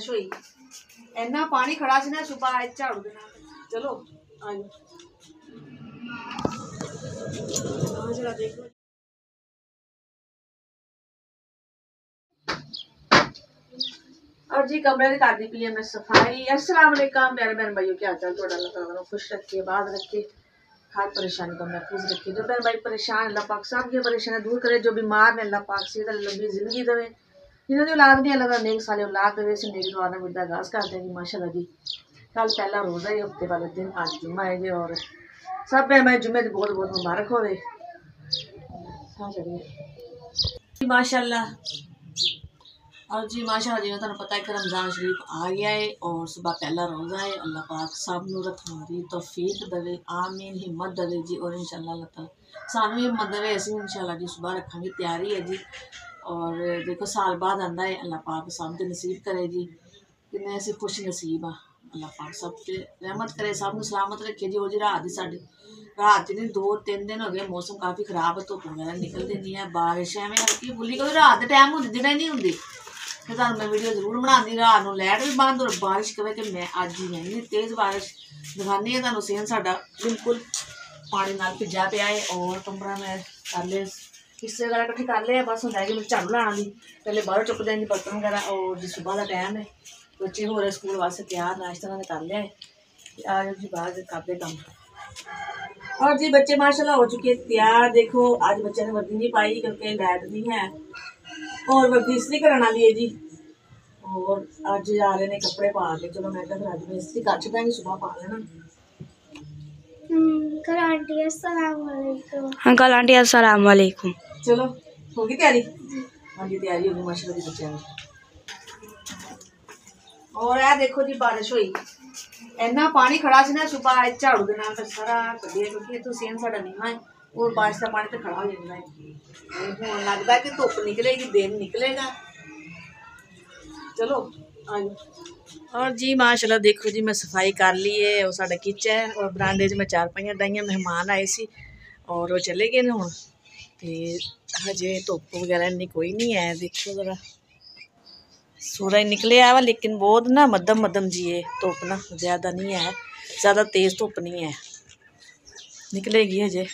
बारिश हुई इन्ना पानी खड़ा सी ना सुबह झाड़ू दे नाल चलो आयो जरा देखो और जी कमरे की कर दी पी है मैं सफाई। अस्सलाम वालेकुम प्यारे बहन भाइयों, क्या हाल चाल थोड़ा? अल्लाह ताला खुश रखे, बात रखे, हर परेशानी को महफूज रखे। जो बहन भाई परेशान अल्लाह पाक सब की परेशानी दूर करे, जो बीमार ने अल्लाह पाक सेहत लंबी जिंदगी देवे, जिन्होंने औलाद नहीं अल्लाह नेक साले औलाद देवे। इस नेक दुआ में मुर्दा आगाज करते हैं कि माशाअल्लाह जी कल पहला रोज़ा है हफ्ते वाले दिन, आज जुम्मा है जी और सब बहन भाई जुम्मे की बहुत बहुत मुबारक होवे। माशाअल्लाह और जी माशाअल्लाह जी तुहानू पता है कि रमज़ान शरीफ आ गया है और सुबह पहला रोज़ा है। अल्लाह पाक सब नूं रखने दी तौफीक देवे, आमीन, हिम्मत देवे जी और इंशाअल्लाह अल्लाह ताला सानू हिम्मत देवे, असीं इंशाअल्लाह जी सुबह रखांगे, तैयारी है जी। और देखो साल बाद आंदा है, अल्लाह पाक सब दे नसीब करे जी, किन्ने असीं खुश नसीब हाँ। अल्लाह पाक सब ते रहमत करे, सब नूं सलामत रखे जी। और जी रात दी साडी रात नहीं 2-3 दिन हो गए मौसम काफ़ी खराब है, धुप्प वगैरह निकलती नहीं है, बारिश एवं हल्की फुल्ली क्योंकि रात के टाइम होंगी दिन नहीं होंगी। फिर तुहानू मैं वीडियो जरूर बनाती, रात को लाइट भी बंद और बारिश कवे कि मैं अज ही नहीं तेज़ बारिश दिखानी है तुहानू। सेहन साडा बिल्कुल पानी नाल भिजा पिया है और कमरा मैं कर ले हिस्से वगैरह इकट्ठे कर ले, बस होंगे कि मैं झाड़ू लाना दी पहले बाहर चुक देंगे बर्तन वगैरह। और जी सुबह का टाइम है, बच्चे हो रहे स्कूल वास्ते तैयार, नाश्ता उन्होंने कर लिया है। आज जी बाहर करते काम और जी बच्चे माशाल्लाह हो चुके तैयार। देखो आज बच्चे ने वर्दी नहीं पाई क्योंकि लाइट नहीं है और वर्दी इसलिए कराने वाली है जी। और अज जा रहे ने कपड़े पा के, चलो मैं फिर अज मैं इसलिए कर चुका सुबह पा लेना। अंकल आंटी अस्सलाम वालेकुम। चलो होगी तैयारी? हाँ जी तैयारी होगी माशाल्लाह जी बच्चों की। और यह देखो जी बारिश हुई इन्ना पानी खड़ा सी ना सुबह झाड़ू के नाल सारा कड्ढिया क्योंकि इतों सेम साडा नीवा है और बारिश का पानी तो खड़ा हो जाता है। हुण लगता है कि धुप्प निकलेगी, दिन निकलेगा। चलो आयो। और जी माशाल्लाह देखो जी मैं सफाई कर ली है और साडा किचन है और बरांडे च मैं चारपाइयां डाइयां, मेहमान आए सी और वो चले गए हुण ते हजे धुप्प वगैरह इन्नी कोई नहीं है। देखो जरा सूरज निकले वा लेकिन बहुत ना मध्यम मध्यम जी है धुप्प ना, ज़्यादा नहीं है, ज़्यादा तेज़ धुप्प नहीं है, निकलेगी हजे।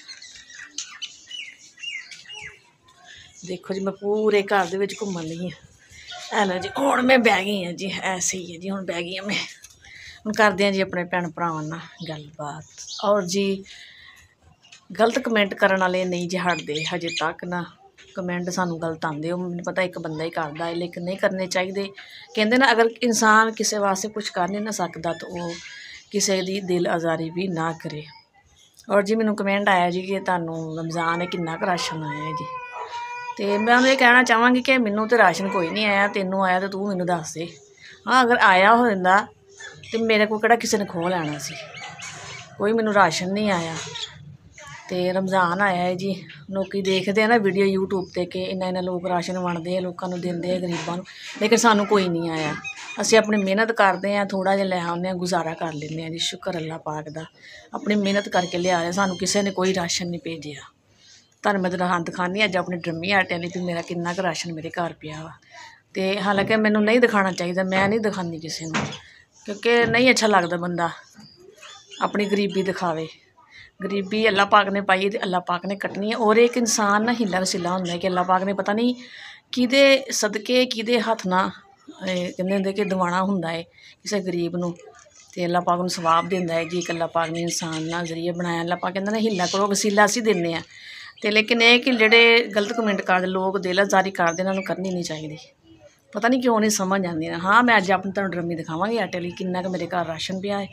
देखो जी मैं पूरे घर दे विच घूमन लगी है ना जी। हुण मैं बह गई हाँ जी, ऐसे ही है जी, हुण बह गई मैं। हुण करदे हैं जी अपने भैन भरावां नाल गलबात। और जी गलत कमेंट करने वाले नहीं जी हटदे हजे तक ना, कमेंट सानू गलत आते, मैंने पता एक बंदा ही करता है लेकिन नहीं करने चाहिए। कहते ना अगर इंसान किसी वास्ते कुछ कर नहीं ना सकता तो वो किसी की दिल आज़ारी भी ना करे। और जी मैनू कमेंट आया जी कि तुहानू रमज़ान है किन्ना क राशन आया है जी, तो मैं उन्हें कहना चाहवागी कि मैनू तो राशन कोई नहीं आया, तेनों आया तो तू मैनू दस दे। हाँ अगर आया होंदा तो मेरे को किहड़ा किसी ने खो लैना सी, कोई मैनू राशन नहीं आया। तो रमज़ान आया है जी, लोग देखते हैं ना वीडियो यूट्यूब पर कि इन्ना इन्ना लोग राशन वंडते हैं, लोगों देंगे गरीबों, लेकिन सानू कोई नहीं आया। असी अपनी मेहनत करते हैं, थोड़ा जिहा लै आने गुजारा कर लें जी। शुक्र अल्लाह पाक दा, अपनी मेहनत करके लिया रहे, सानू किसी ने कोई राशन नहीं भेजिया। तुहानू मैं दिखानी अज अपनी ड्रमी आटे वाली भी मेरा किन्ना क राशन मेरे घर पिया वा। तो हालांकि मैनू नहीं दिखाना चाहिए, मैं नहीं दिखाती किसी को क्योंकि नहीं अच्छा लगता बंदा अपनी गरीबी दिखावे। गरीबी अल्लाह पाक ने पाई तो अल्लाह पाक ने कटनी है। और एक इंसान ना हिला वसीला होंदा है कि अल्लाह पाक ने पता नहीं किदे सदके किदे हथ ना कहते होंगे कि दवाना होंदा है किसी गरीब नूं, ते अल्लाह पाक नूं सवाब दिंदा है जी। अल्लाह पाक ने इंसान ना जरिए बनाया, अल्लाह पाक कहंदा ना हिला करो वसीला असीं दिंदे आ। तो लेकिन यह कि जेह्ड़े गलत कमेंट करदे लोग दिलाजारी करदे इन्हां नूं करनी नहीं चाहिए, पता नहीं क्यों नहीं समझ आती। हाँ मैं अज अपनी तुहानूं ड्रमी दिखावांगी आटे वाली, किन्ना क मेरे घर राशन पिया है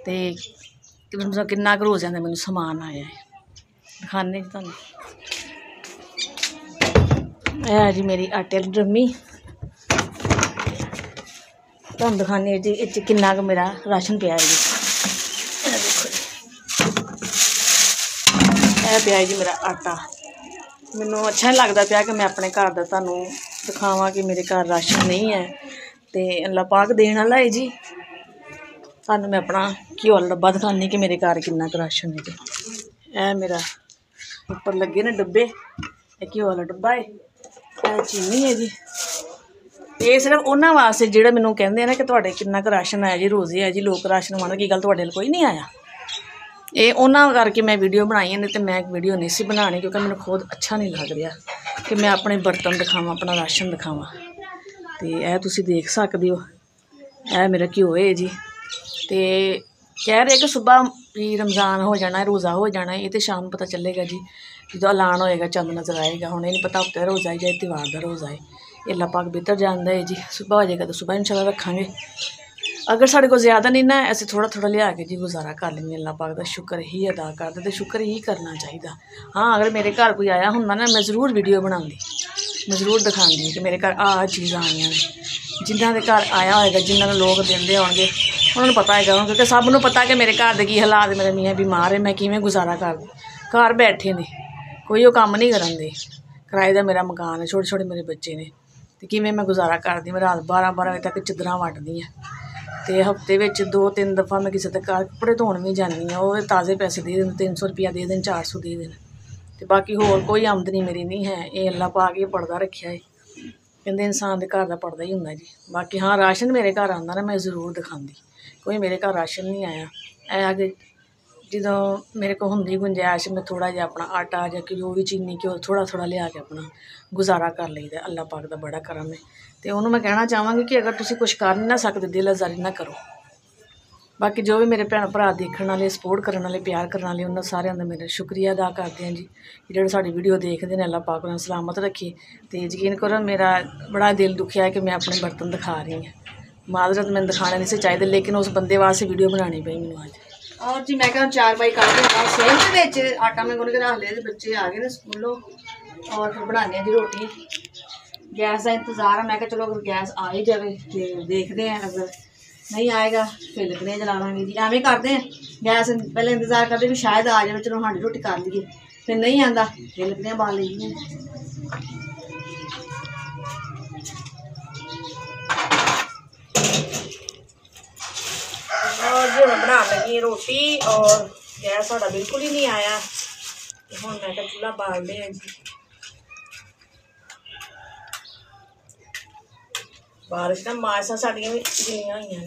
तो किन्ना क रोज़ मैनू समान आया है, दिखाने जी तुहानूं। है जी मेरी आटे वाली ड्रमी, तुहानूं दिखानी जी इस किन्ना क मेरा राशन पिया है जी। देखो यह पिया जी मेरा आटा, मैनू अच्छा नहीं लगता पिया कि मैं अपने घर का तुहानूं दिखावां कि मेरे घर राशन नहीं है। तो अल्लाह पाक देने वाला है जी, तुहानूं मैं अपना घ्यो वाला डब्बा दिखानी कि मेरे घर किन्ना क राशन है जी। यह मेरा उपर लगे ने डब्बे, घ्यो वाला डब्बा है, यह चीनी है जी, ਇਹ ਸਿਰਫ ਉਹਨਾਂ ਵਾਸਤੇ ਜਿਹੜਾ ਮੈਨੂੰ ਕਹਿੰਦੇ ਆ ਨਾ ਕਿ ਤੁਹਾਡੇ ਕਿੰਨਾ ਕੁ ਰਾਸ਼ਨ ਆਇਆ ਜੀ, ਰੋਜ਼ੇ ਆ ਜੀ ਲੋਕ ਰਾਸ਼ਨ ਮੰਗਦੇ, ਕੀ ਗੱਲ ਤੁਹਾਡੇ ਲਈ ਕੋਈ ਨਹੀਂ ਆਇਆ। ਇਹ ਉਹਨਾਂ ਕਰਕੇ ਮੈਂ ਵੀਡੀਓ ਬਣਾਈ ਨਹੀਂ ਤੇ ਮੈਂ ਵੀਡੀਓ ਨਹੀਂ ਸੀ ਬਣਾਉਣੀ, ਕਿਉਂਕਿ ਮੈਨੂੰ ਖੁਦ ਅੱਛਾ ਨਹੀਂ ਲੱਗ ਰਿਹਾ ਕਿ ਮੈਂ ਆਪਣੇ ਬਰਤਨ ਦਿਖਾਵਾਂ, ਆਪਣਾ ਰਾਸ਼ਨ ਦਿਖਾਵਾਂ। ਤੇ ਇਹ ਤੁਸੀਂ ਦੇਖ ਸਕਦੇ ਹੋ, ਇਹ ਮੇਰਾ ਘਿਓ ਹੈ ਜੀ। ਤੇ ਕਹਿ ਰਹੇ ਕਿ ਸੁਬਾਹ ਵੀ ਰਮਜ਼ਾਨ ਹੋ ਜਾਣਾ, ਰੋਜ਼ਾ ਹੋ ਜਾਣਾ, ਇਹ ਤਾਂ ਸ਼ਾਮ ਨੂੰ ਪਤਾ ਚੱਲੇਗਾ ਜੀ ਜਦੋਂ ਐਲਾਨ ਹੋਏਗਾ, ਚੰਦ ਨਜ਼ਰ ਆਏਗਾ। ਹੁਣ ਇਹ ਨਹੀਂ ਪਤਾ ਹਫ਼ਤੇ ਦਾ ਰੋਜ਼ਾ ਹੈ ਜਾਂ ਤਿਉਹਾਰ ਦਾ ਰੋਜ਼ਾ ਹੈ, ਇਹ ਅੱਲਾ ਪਾਕ ਬਿਹਤਰ ਜਾਣਦਾ ਹੈ ਜੀ। ਸੁਬਾਹ ਹੋ ਜਾਏਗਾ ਤਾਂ ਸੁਬਾਹ ਇਨਸ਼ਾਅੱਲਾ ਰੱਖਾਂਗੇ। ਅਗਰ ਸਾਡੇ ਕੋਲ ਜ਼ਿਆਦਾ ਨਹੀਂ ਨਾ, ਅਸੀਂ ਥੋੜ੍ਹਾ ਥੋੜ੍ਹਾ ਲਿਆ ਕੇ ਜੀ ਗੁਜ਼ਾਰਾ ਕਰ ਲੈਂਦੇ। ਅੱਲਾ ਪਾਕ ਦਾ ਸ਼ੁਕਰ ਹੀ ਅਦਾ ਕਰਦੇ ਅਤੇ ਸ਼ੁਕਰ ਹੀ ਕਰਨਾ ਚਾਹੀਦਾ। ਹਾਂ, ਅਗਰ ਮੇਰੇ ਘਰ ਕੋਈ ਆਇਆ ਹੁੰਦਾ ਨਾ, ਮੈਂ ਜ਼ਰੂਰ ਵੀਡੀਓ ਬਣਾਉਂਦੀ, ਮੈਂ ਜ਼ਰੂਰ ਦਿਖਾਉਂਦੀ ਕਿ ਮੇਰੇ ਘਰ ਆਹ ਚੀਜ਼ਾਂ ਆਈਆਂ ਨੇ। ਜਿਨ੍ਹਾਂ ਦੇ ਘਰ ਆਇਆ ਹੋਏਗਾ, ਜਿਨ੍ਹਾਂ ਨੂੰ ਲੋਕ ਦਿੰਦੇ ਹੋਣਗੇ, ਉਹਨਾਂ ਨੂੰ ਪਤਾ ਹੈਗਾ, ਕਿਉਂਕਿ ਸਭ ਨੂੰ ਪਤਾ ਕਿ ਮੇਰੇ ਘਰ ਦੇ ਕੀ ਹਾਲਾਤ, ਮੇਰੇ ਮੀਆਂ ਬਿਮਾਰ ਹੈ, ਮੈਂ ਕਿਵੇਂ ਗੁਜ਼ਾਰਾ ਕਰਦੀ। ਘਰ ਬੈਠੇ ਨੇ, ਕੋਈ ਉਹ ਕੰਮ ਨਹੀਂ ਕਰਨ ਦੇ, ਕਿਰਾਏ ਦਾ ਮੇਰਾ ਮਕਾਨ ਹੈ, ਛੋਟੇ ਛੋਟੇ ਮੇਰੇ ਬੱਚੇ ਨੇ, ਅਤੇ ਕਿਵੇਂ ਮੈਂ ਗੁਜ਼ਾਰਾ ਕਰਦੀ। ਮੈਂ ਰਾਤ 12-12 ਵਜੇ ਤੱਕ ਚਾਦਰਾਂ ਵੱਟਦੀ ਹਾਂ, ਅਤੇ ਹਫ਼ਤੇ ਵਿੱਚ 2-3 ਦਫਾ ਮੈਂ ਕਿਸੇ ਦੇ ਘਰ ਕੱਪੜੇ ਧੋਣ ਵੀ ਜਾਂਦੀ ਹਾਂ। ਉਹ ਤਾਜ਼ੇ ਪੈਸੇ ਦੇ ਦੇਣ, 300 ਰੁਪਇਆ ਦੇ ਦੇਣ, 400 ਦੇ ਦੇਣ, ਅਤੇ ਬਾਕੀ ਹੋਰ ਕੋਈ ਆਮਦਨੀ ਮੇਰੀ ਨਹੀਂ ਹੈ। ਇਹ ਅੱਲਾ ਪਾ ਕੇ ਪੜਦਾ ਰੱਖਿਆ ਹੈ, ਕਹਿੰਦੇ ਇਨਸਾਨ ਦੇ ਘਰ ਦਾ ਪੜਦਾ ਹੀ ਹੁੰਦਾ ਜੀ। ਬਾਕੀ ਹਾਂ, ਰਾਸ਼ਨ ਮੇਰੇ ਘਰ ਆਉਂਦਾ ਨਾ, ਮੈਂ ਜ਼ਰੂਰ ਦਿਖਾਉਂਦੀ। ਕੋਈ ਮੇਰੇ ਘਰ ਰਾਸ਼ਨ ਨਹੀਂ ਆਇਆ। ਇਹ ਆ ਕਿ ਜਦੋਂ ਮੇਰੇ ਕੋਲ ਹੁੰਦੀ ਗੁੰਜਾਇਸ਼, ਮੈਂ ਥੋੜ੍ਹਾ ਜਿਹਾ ਆਪਣਾ ਆਟਾ ਜਾਂ ਕਿ ਜੋ ਵੀ ਚੀਨੀ ਘਿਓ ਥੋੜ੍ਹਾ ਥੋੜ੍ਹਾ ਲਿਆ ਕੇ ਆਪਣਾ ਗੁਜ਼ਾਰਾ ਕਰ ਲਈਦਾ। ਅੱਲਾ ਪਾਕ ਦਾ ਬੜਾ ਕਰਮ ਹੈ। ਅਤੇ ਉਹਨੂੰ ਮੈਂ ਕਹਿਣਾ ਚਾਹਾਂਗੀ ਕਿ ਅਗਰ ਤੁਸੀਂ ਕੁਛ ਕਰ ਨਹੀਂ ਨਾ ਸਕਦੇ, ਦਿਲ ਆਜ਼ਾਰੀ ਨਾ ਕਰੋ। ਬਾਕੀ ਜੋ ਵੀ ਮੇਰੇ ਭੈਣ ਭਰਾ ਦੇਖਣ ਵਾਲੇ, ਸਪੋਰਟ ਕਰਨ ਵਾਲੇ, ਪਿਆਰ ਕਰਨ ਵਾਲੇ, ਉਹਨਾਂ ਸਾਰਿਆਂ ਦਾ ਮੇਰਾ ਸ਼ੁਕਰੀਆ ਅਦਾ ਕਰਦੇ ਹਾਂ ਜੀ, ਜਿਹੜੇ ਸਾਡੀ ਵੀਡੀਓ ਦੇਖਦੇ ਨੇ। ਅੱਲਾ ਪਾਕ ਨੂੰ ਸਲਾਮਤ ਰੱਖੇ। ਅਤੇ ਯਕੀਨ ਕਰੋ, ਮੇਰਾ ਬੜਾ ਦਿਲ ਦੁਖਿਆ ਹੈ ਕਿ ਮੈਂ ਆਪਣੇ ਬਰਤਨ ਦਿਖਾ ਰਹੀ ਹਾਂ। ਮਾਜ਼ਰਤ ਮੈਨੂੰ ਦਿਖਾਉਣਾ ਨਹੀਂ ਸੀ ਚਾਹੀਦਾ, ਲੇਕਿਨ ਉਸ ਬੰਦੇ ਵਾਸਤੇ ਵੀਡੀਓ ਬਣਾਉਣੀ ਪਈ ਮੈਨੂੰ ਅੱਜ। ਔਰ ਜੀ ਮੈਂ ਕਿਹਾ 4 ਬਾਈ ਕਰਕੇ ਸੇਮ ਦੇ ਵਿੱਚ ਆਟਾ ਮੈਂ ਗੁੰਨ ਕੇ ਰੱਖ ਲਿਆ ਜੀ। ਬੱਚੇ ਆ ਗਏ ਨੇ ਸਕੂਲੋਂ, ਔਰ ਫਿਰ ਬਣਾਉਂਦੇ ਹਾਂ ਜੀ ਰੋਟੀ। ਗੈਸ ਦਾ ਇੰਤਜ਼ਾਰ ਹੈ, ਮੈਂ ਕਿਹਾ ਚਲੋ ਅਗਰ ਗੈਸ ਆ ਹੀ ਜਾਵੇ ਤੇ ਦੇਖਦੇ ਹਾਂ, ਅਗਰ ਨਹੀਂ ਆਏਗਾ ਫਿਰ ਲੱਕੜੀਆਂ ਜਲਾ ਲਾਂਗੇ ਜੀ। ਐਵੇਂ ਕਰਦੇ ਹਾਂ, ਗੈਸ ਪਹਿਲੇ ਇੰਤਜ਼ਾਰ ਕਰਦੇ ਵੀ ਸ਼ਾਇਦ ਆ ਜਾਵੇ, ਚਲੋ ਸਾਡੀ ਰੋਟੀ ਕਰ ਲਈਏ, ਫਿਰ ਨਹੀਂ ਆਉਂਦਾ ਫਿਰ ਲੱਕੜੀਆਂ ਬਾਲ ਲਈਆਂ। और जो मैं बना लगी रोटी, और गैस साड़ा बिल्कुल ही नहीं आया। हम मैं चूल्हा बाल दे बारिश ना मासा साड़ियाँ भी गिलियां हुई ने।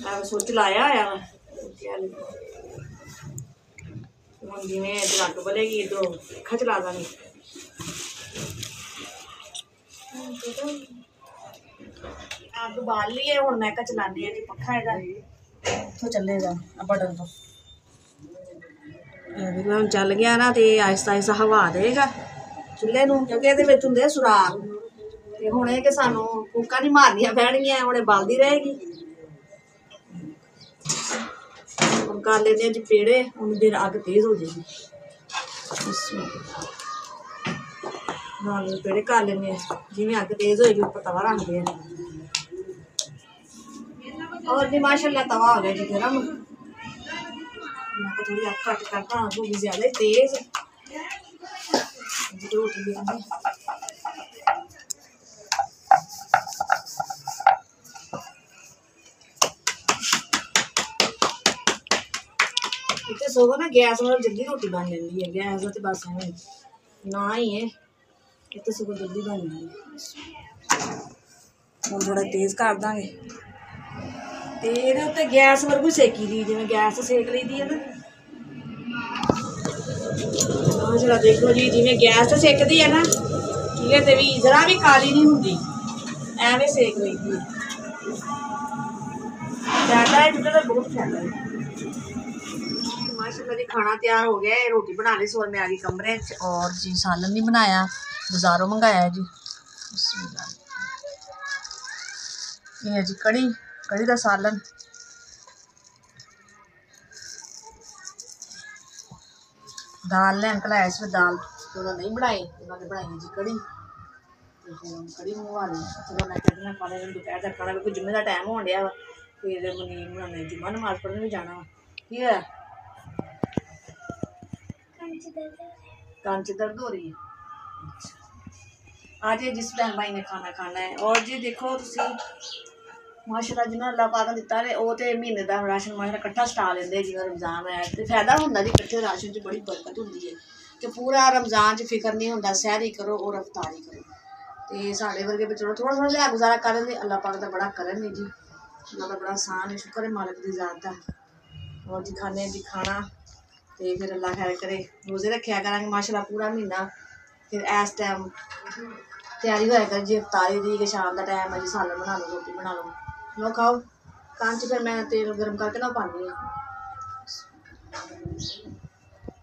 मैं सुच लाया आया हम जिमें इधर अग बलेगी, इधरों पक्खा चला देंगे। अग बाल ली है, हुण मैं चलाने जी पक्खा इहदा इत्थों चलेगा बटन तो हम चल गया ना, तो आहिस्ता आहिस्ता हवा देगा चुल्हे नूं, क्योंकि इहदे विच हुंदे सुराख। ते हुण इह कि सानूं फूकां नहीं मारनियां पैणगियां, हुण बलदी रहेगी। हुण कर लैंदे जी पेड़े, उन्नी देर अग तेज़ हो जाएगी। पेड़े कर लैंदे, जिवें अग तेज़ होएगी उपर तवा रखदे आ। और जी माशाअल्लाह तवा हो गया जी गर्म। मैं थोड़ी अग घट करता, अग होगी ज़्यादा तेज़। रोटी लेंगे इतने सोगो ना, गैस वाला जल्दी रोटी बन जाती है। गैस तो बस ना ही है, इतने सोगो जल्दी बन जाती है। हम थोड़ा तेज़ कर देंगे, तो ये उत्ते गैस वर्गू सेकी दी, जिवें गैस सेक ली दी है ना। जरा देखो जी, जिवें गैस तो सेकदी है ना, चूल्हे ते भी जरा भी काली नहीं होंदी, एवें सेक ली दी। फायदा है चूल्हे का, बहुत फायदा है। माशाअल्लाह जी खाना तैयार हो गया है, रोटी बना ली। सोर मैं आ गई कमरे च, और जी सालन नहीं बनाया, बाजारों मंगाया है जी। ये है जी कड़ी, कड़ी का सालन। दाल लैन घलाया, इसमें दाल थोड़ा नहीं बनाई, उन्होंने बनाई जी कड़ी। कड़ी मंगवा ली। चलो मैं कहती खा लें दोपहर तक खाना, क्योंकि जुम्मे का टाइम होने दिया, फिर मुनीर बनाने जुम्मा नमाज पढ़ने भी जाना। की है कान च दर्द हो रही है? आज जिस भैन भाई ने खाना खाना है। और जी देखो तुसी माशाअल्लाह जिन्होंने अल्लाह पाक ने दिता है, वो तो महीने का राशन माशाअल्लाह कट्ठा सटा लेंदे। जिवें रमजान आया तो फायदा होंदा जी, कट्ठे राशन च बड़ी बरकत होंदी है। ਕਿ ਪੂਰਾ ਰਮਜ਼ਾਨ 'ਚ ਫਿਕਰ ਨਹੀਂ ਹੁੰਦਾ, ਸਹਿਰੀ ਕਰੋ ਔਰ ਅਫਤਾਰੀ ਕਰੋ। ਤੇ ਸਾਡੇ ਵਰਗੇ ਬੱਚੇ ਥੋੜਾ ਥੋੜਾ ਲਿਆ ਗੁਜ਼ਾਰਾ ਕਰ ਲੈਂਦੇ, ਅੱਲਾਹ ਪਾਕ ਦਾ ਬੜਾ ਕਰਮ ਹੈ ਜੀ, ਅੱਲਾਹ ਦਾ ਬੜਾ ਆਸਾਨ ਹੈ, ਸ਼ੁਕਰ ਹੈ ਮਾਲਕ ਦੀ ਜ਼ਾਤ ਦਾ। ਹੋਰ ਜੀ ਖਾਣੇ ਜੀ ਖਾਣਾ ਤੇ ਫਿਰ ਅੱਲਾਹ ਖੈਰ ਕਰੇ, ਰੋਜ਼ੇ ਰੱਖਿਆ ਕਰਾਂਗੇ ਮਾਸ਼ਾਅੱਲਾ ਪੂਰਾ ਮਹੀਨਾ। ਫਿਰ ਇਸ ਟਾਈਮ ਤਿਆਰੀ ਹੋਇਆ ਕਰ ਜੀ ਅਫਤਾਰੀ ਦੀ, ਕਿ ਸ਼ਾਮ ਦਾ ਟਾਈਮ ਹੈ ਜੀ, ਸਾਲਨ ਬਣਾ ਲਓ, ਰੋਟੀ ਬਣਾ ਲਓ, ਲਓ ਖਾਓ। ਕੰਨ 'ਚ ਫਿਰ ਮੈਂ ਤੇਲ ਗਰਮ ਕਰਕੇ ਨਾ ਪਾਉਂਦੀ ਹਾਂ।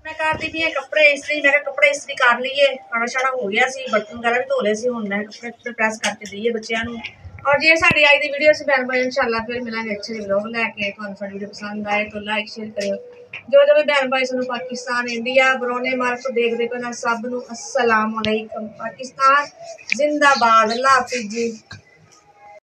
ਮੈਂ ਕਰਦੀ ਪਈ ਕੱਪੜੇ ਇਸਤਰੀ, ਮੈਂ ਕਿਹਾ ਕੱਪੜੇ ਇਸਤਰੀ ਕਰ ਲਈਏ, ਖਾਣਾ ਛਾਣਾ ਹੋ ਗਿਆ ਸੀ, ਬਰਤਨ ਵਗੈਰਾ ਵੀ ਧੋ ਲਏ ਸੀ, ਹੁਣ ਮੈਂ ਕੱਪੜੇ ਪ੍ਰੈਸ ਕਰਕੇ ਦਈਏ ਬੱਚਿਆਂ ਨੂੰ। ਔਰ ਜੇ ਸਾਡੀ ਅੱਜ ਦੀ ਵੀਡੀਓ ਸੀ ਭੈਣ ਭਾਈ, ਇਨਸ਼ਾਅੱਲਾ ਫਿਰ ਮਿਲਾਂਗੇ ਅੱਛੇ ਵਲੋਗ ਲੈ ਕੇ। ਤੁਹਾਨੂੰ ਸਾਡੀ ਵੀਡੀਓ ਪਸੰਦ ਆਏ ਤਾਂ ਲਾਈਕ ਸ਼ੇਅਰ ਕਰਿਓ। ਜੋ ਜੋ ਵੀ ਭੈਣ ਭਾਈ ਸਾਨੂੰ ਪਾਕਿਸਤਾਨ, ਇੰਡੀਆ, ਬਰੋਨੇ ਮਾਰਕ ਤੋਂ ਦੇਖਦੇ ਪਏ ਨਾ, ਸਭ ਨੂੰ अस्सलाम वालेकुम। पाकिस्तान जिंदाबाद। अल्लाह हाफिज़ जी।